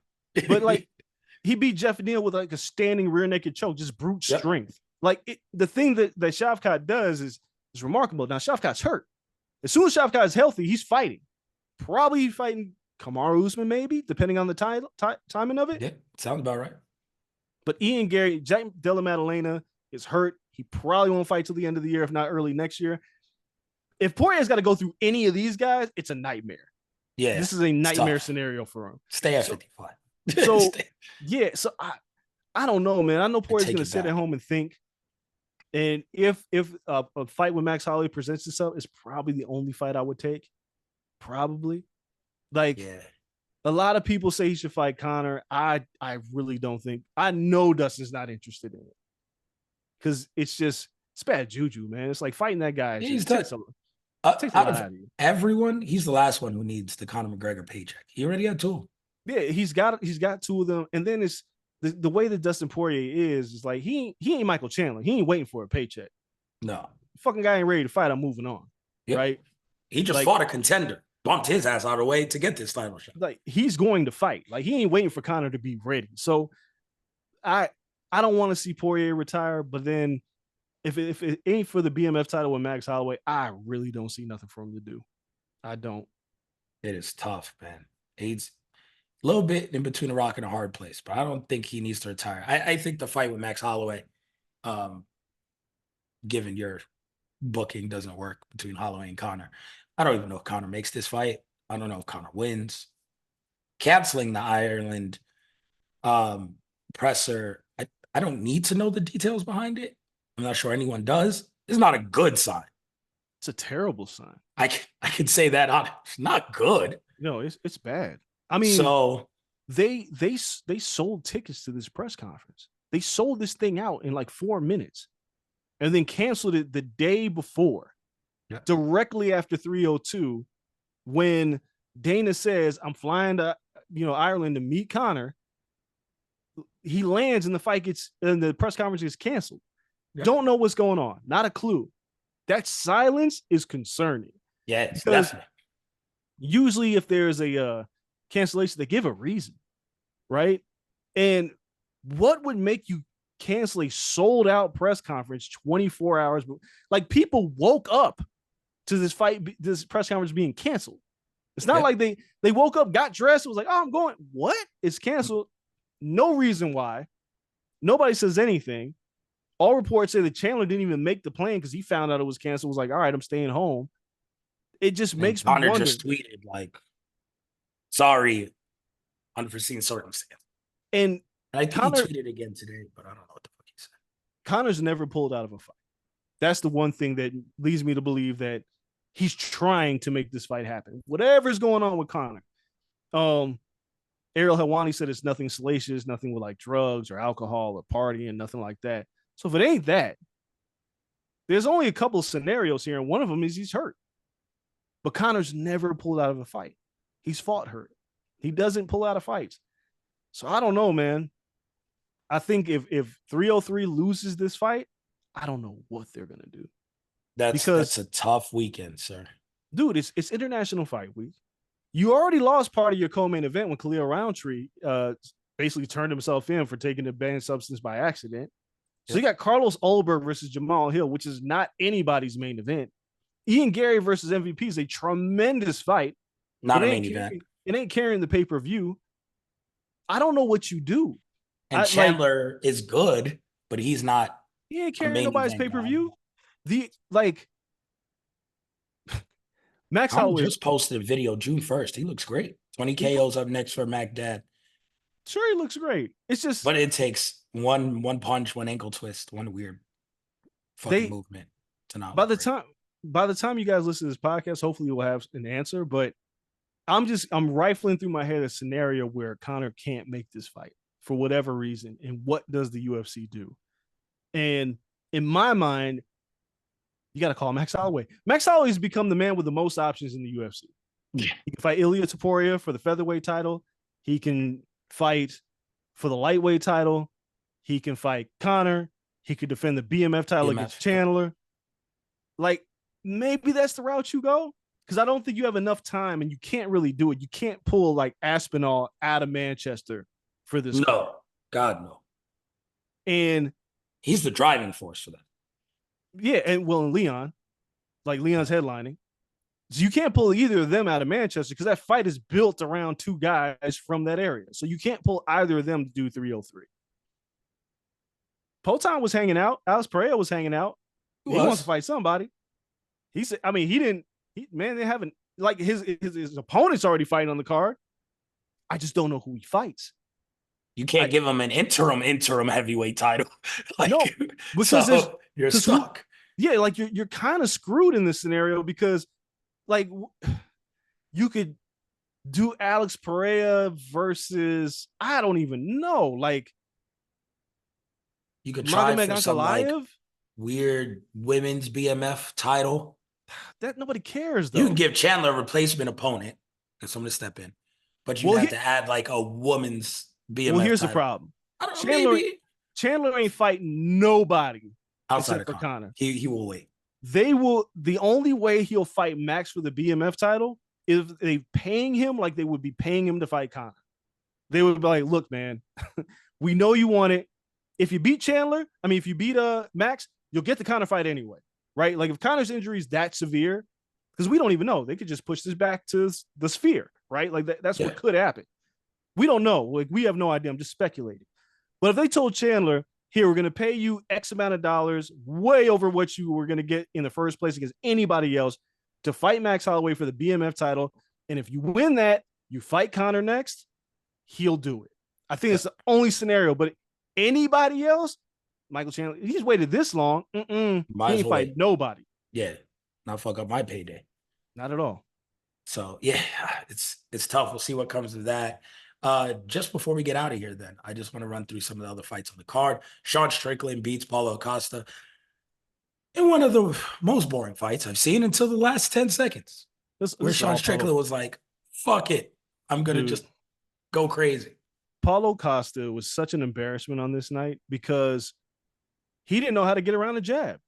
But like he beat Jeff Neal with like a standing rear naked choke, just brute strength. Like the thing that Shavkat does is remarkable. Now Shavkat's hurt. As soon as Shavkat is healthy, he's fighting. Probably fighting Kamaru Usman, maybe, depending on the timing of it. Yeah, sounds about right. But Ian Gary, Jack Della Maddalena is hurt. He probably won't fight till the end of the year, if not early next year. If Poirier's got to go through any of these guys, it's a nightmare. Yeah. This is a nightmare scenario for him. Stay at 55. So, yeah. So I don't know, man. I know Poirier's going to sit at home and think. And if a fight with Max Holloway presents itself, it's probably the only fight I would take. Probably. Like, a lot of people say he should fight Conor. I really don't think. I know Dustin's not interested in it. Because it's bad juju, man. It's like fighting that guy. He's takes out of everyone, he's the last one who needs the Conor McGregor paycheck. He already had 2. Yeah, he's got 2 of them. And then it's the way that Dustin Poirier is like he ain't Michael Chandler. He ain't waiting for a paycheck. No. Fucking guy ain't ready to fight. I'm moving on. Yep. Right? He just fought a contender. Bumped his ass out of the way to get this title shot. Like he's going to fight. Like he ain't waiting for Conor to be ready. So I don't want to see Poirier retire, but then if it ain't for the BMF title with Max Holloway, I really don't see nothing for him to do. I don't. It is tough, man. He's a little bit in between a rock and a hard place, but I don't think he needs to retire. I think the fight with Max Holloway, given your booking, doesn't work between Holloway and Conor. I don't even know if Conor makes this fight. I don't know if Conor wins. Canceling the Ireland presser, I don't need to know the details behind it. I'm not sure anyone does. It's not a good sign. It's a terrible sign. I could say that it's not good. No, it's bad. I mean, so they sold tickets to this press conference. They sold this thing out in like 4 minutes and then canceled it the day before, directly after 302, when Dana says, I'm flying to Ireland to meet Conor. He lands and the fight and the press conference gets canceled. Don't know what's going on. Not a clue. That silence is concerning. Yes, Because definitely. usually if there's a cancellation, they give a reason, right? And what would make you cancel a sold out press conference 24 hours? Like people woke up to this press conference being canceled. It's not Yep. like they woke up, got dressed, was like, oh, I'm going. What? It's canceled. No reason why. Nobody says anything. All reports say that Chandler didn't even make the plane because he found out it was canceled. Was like, all right, I'm staying home. It just And makes me Conor wonder. just tweeted like, "Sorry, unforeseen circumstance." And And I think he Conor tweeted again today, but I don't know what the fuck he said. Conor's never pulled out of a fight. That's the one thing that leads me to believe that he's trying to make this fight happen. Whatever's going on with Conor. Um, Ariel Helwani said it's nothing salacious, nothing with like drugs or alcohol or partying, nothing like that. So if it ain't that, there's only a couple of scenarios here, and one of them is he's hurt. But Conor's never pulled out of a fight. He's fought hurt. He doesn't pull out of fights. So I don't know, man. I think if 303 loses this fight, I don't know what they're gonna do. That's Because, a tough weekend, sir. dude, it's International Fight Week. You already lost part of your co-main event when Khalil Roundtree basically turned himself in for taking the banned substance by accident. So you got Carlos Ulberg versus Jamal Hill, which is not anybody's main event. Ian Gary versus MVP is a tremendous fight. Not a main event. It ain't carrying the pay-per-view. I don't know what you do. And Chandler is good, but he's not he ain't a carrying main nobody's event guy. pay-per-view. The like Max Conor Holloway just posted a video June 1st. He looks great. 20 KOs up next for Mac Dad. Sure, he looks great. It's just, But it takes one punch, one ankle twist, one weird fucking movement to not by look the great. by the time you guys listen to this podcast, hopefully you'll have an answer. But I'm rifling through my head a scenario where Conor can't make this fight for whatever reason, and what does the UFC do? And in my mind, you got to call Max Holloway. Max Holloway has become the man with the most options in the UFC. Yeah. He can fight Ilya Topuria for the featherweight title. He can fight for the lightweight title. He can fight Conor. He could defend the BMF title against Chandler. Like, maybe that's the route you go, because I don't think you have enough time, and you can't really do it. You can't pull like Aspinall out of Manchester for this. No, fight. God, no. And he's the driving force for that. Yeah, and Leon, like Leon's headlining. So you can't pull either of them out of Manchester because that fight is built around two guys from that area. So you can't pull either of them to do 303. Potan was hanging out. Alex Pereira was hanging out. He wants to fight somebody. He said, I mean, they haven't, like his opponent's already fighting on the card. I just don't know who he fights. You can't give him an interim heavyweight title. Like, no, because so you're stuck. Like you're kind of screwed in this scenario because, like, you could do Alex Pereira versus, I don't even know, like, you could try for some like Ankalaev? Weird women's BMF title. That nobody cares, though. You can give Chandler a replacement opponent and someone to step in, but you have to add like a woman's BMF. Well, here's title. the problem. I don't know, Chandler ain't fighting nobody outside except of for Conor. He will wait. They will. The only way he'll fight Max for the BMF title is if they paying him like they would be paying him to fight Conor. They would be like, look, man, we know you want it. If you beat if you beat Max, you'll get the Conor fight anyway, right? Like if Conor's injury is that severe, because we don't even know, they could just push this back to the sphere, right? Like that's what could happen. We don't know. Like we have no idea. I'm just speculating. But if they told Chandler, here, we're going to pay you X amount of dollars, way over what you were going to get in the first place against anybody else, to fight Max Holloway for the BMF title. And if you win that, you fight Conor next, he'll do it. I think it's the only scenario. But anybody else, Michael Chandler, he's waited this long. He ain't fight nobody. Yeah, not fuck up my payday. Not at all. So yeah, it's tough. We'll see what comes of that. Just before we get out of here, then I just want to run through some of the other fights on the card. Sean Strickland beats Paulo Costa in one of the most boring fights I've seen until the last 10 seconds. Where Sean Strickland was like, fuck it, I'm gonna just go crazy. Paulo Costa was such an embarrassment on this night because he didn't know how to get around the jab.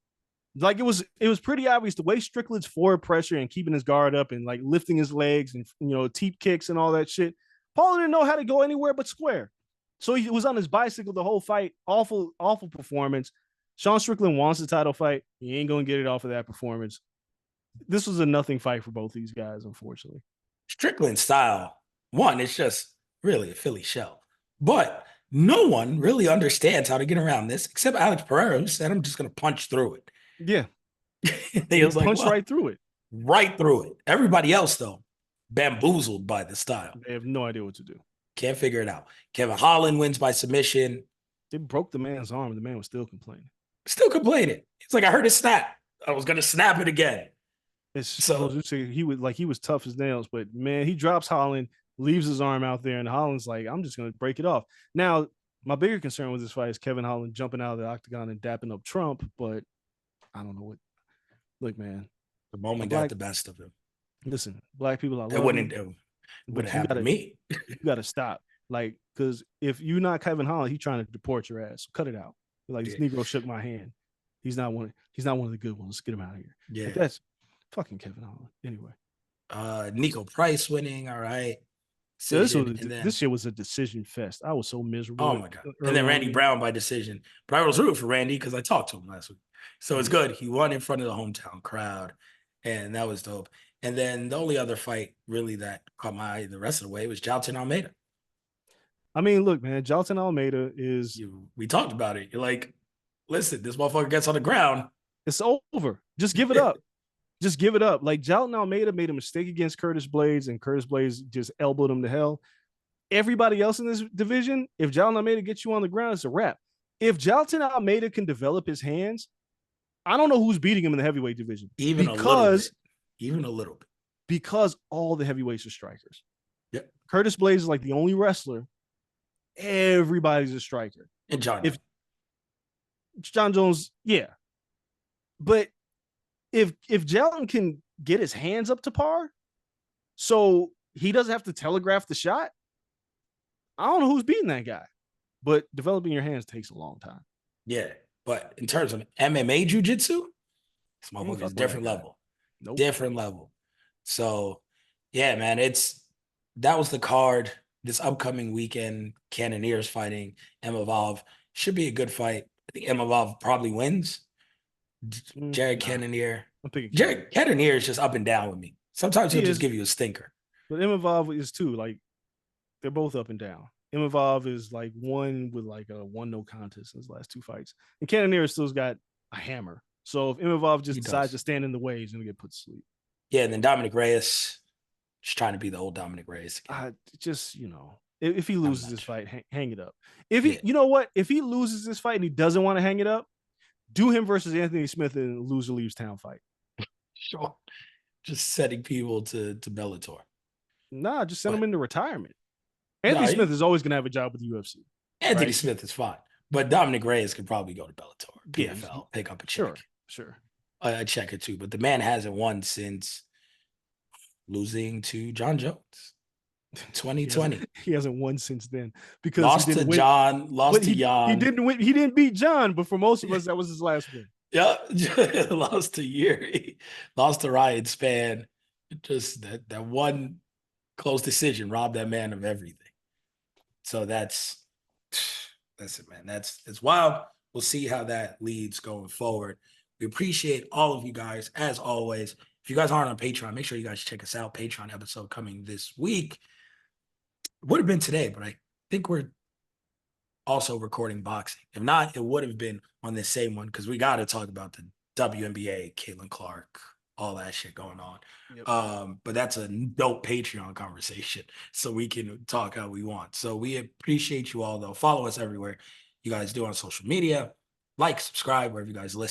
Like it was pretty obvious the way Strickland's forward pressure and keeping his guard up and like lifting his legs and teep kicks and all that shit. Paul didn't know how to go anywhere but square. So he was on his bicycle the whole fight. Awful, awful performance. Sean Strickland wants the title fight. He ain't gonna get it off of that performance. This was a nothing fight for both these guys, unfortunately. Strickland style, one, it's just really a Philly shell. But no one really understands how to get around this except Alex Pereira, who said, I'm just going to punch through it. Yeah. He was like, punched right through it. Right through it. Everybody else, though, bamboozled by the style. They have no idea what to do. Can't figure it out. Kevin Holland wins by submission. They broke the man's arm, and the man was still complaining. Still complaining. It's like, I heard it snap. I was going to snap it again. It's so he was tough as nails, but man, he drops Holland, leaves his arm out there, and Holland's like, I'm just going to break it off. Now, my bigger concern with this fight is Kevin Holland jumping out of the octagon and dapping up Trump, but I don't know what. Look, man, the moment got the best of him. Listen, black people, I love it wouldn't do. Would have happened to me. You got to stop, like, because if you're not Kevin Holland, he's trying to deport your ass. Cut it out. Like this Negro shook my hand. He's not one. He's not one of the good ones. Let's get him out of here. Yeah, like, that's fucking Kevin Holland. Anyway, Nico Price winning. All right. So this shit was a decision fest. I was so miserable. Oh my god! And then Randy Brown by decision. But I was rooting for Randy because I talked to him last week, so it's good. He won in front of the hometown crowd, and that was dope. And then the only other fight really that caught my eye the rest of the way was Jailton Almeida. I mean, look, man, Jailton Almeida is. We talked about it. You're like, listen, this motherfucker gets on the ground. It's over. Just give it up. Just give it up. Like Jailton Almeida made a mistake against Curtis Blades, and Curtis Blades just elbowed him to hell. Everybody else in this division, if Jailton Almeida gets you on the ground, it's a wrap. If Jailton Almeida can develop his hands, I don't know who's beating him in the heavyweight division. Even a little bit. Because all the heavyweights are strikers. Yep. Curtis Blades is like the only wrestler. Everybody's a striker. And John Jones, yeah. But if Jailton can get his hands up to par, so he doesn't have to telegraph the shot, I don't know who's beating that guy. But developing your hands takes a long time. Yeah, but in terms of MMA jiu-jitsu, this motherfucker is different level. Nope. Different level. So, yeah, man, that was the card this upcoming weekend. Cannoniers fighting Imavov. Should be a good fight. I think Imavov probably wins. Jared Cannonier. Jared Cannonier is just up and down with me. Sometimes he'll just give you a stinker. But Imavov is too. Like, they're both up and down. Imavov is like one with like a 1-0 contest in his last two fights. And Cannonier still's got a hammer. So if Imavov just decides to stand in the way, he's going to get put to sleep. Yeah, and then Dominic Reyes, just trying to be the old Dominic Reyes. If he loses this fight, hang it up. If he, you know what? If he loses this fight and he doesn't want to hang it up, do him versus Anthony Smith in a loser leaves town fight. Sure. Just setting people to Bellator. Nah, just send him into retirement. Anthony Smith is always going to have a job with the UFC. Anthony Smith is fine. But Dominic Reyes could probably go to Bellator, PFL, pick up a check. Sure. A check or two. But the man hasn't won since losing to John Jones. 2020. He hasn't won since then because lost to Jan. He didn't win. He didn't beat John, but for most of us, that was his last win. Yeah, lost to Yuri, lost to Ryan Spann. Just that one close decision robbed that man of everything. So that's it, man. That's wild. We'll see how that leads going forward. We appreciate all of you guys as always. If you guys aren't on Patreon, make sure you guys check us out. Patreon episode coming this week. Would have been today, but I think we're also recording boxing. If not, it would have been on the same one because we got to talk about the WNBA, Caitlin Clark, all that shit going on. Yep. But that's a dope Patreon conversation, so we can talk how we want. So we appreciate you all, though. Follow us everywhere you guys do on social media. Like, subscribe wherever you guys listen.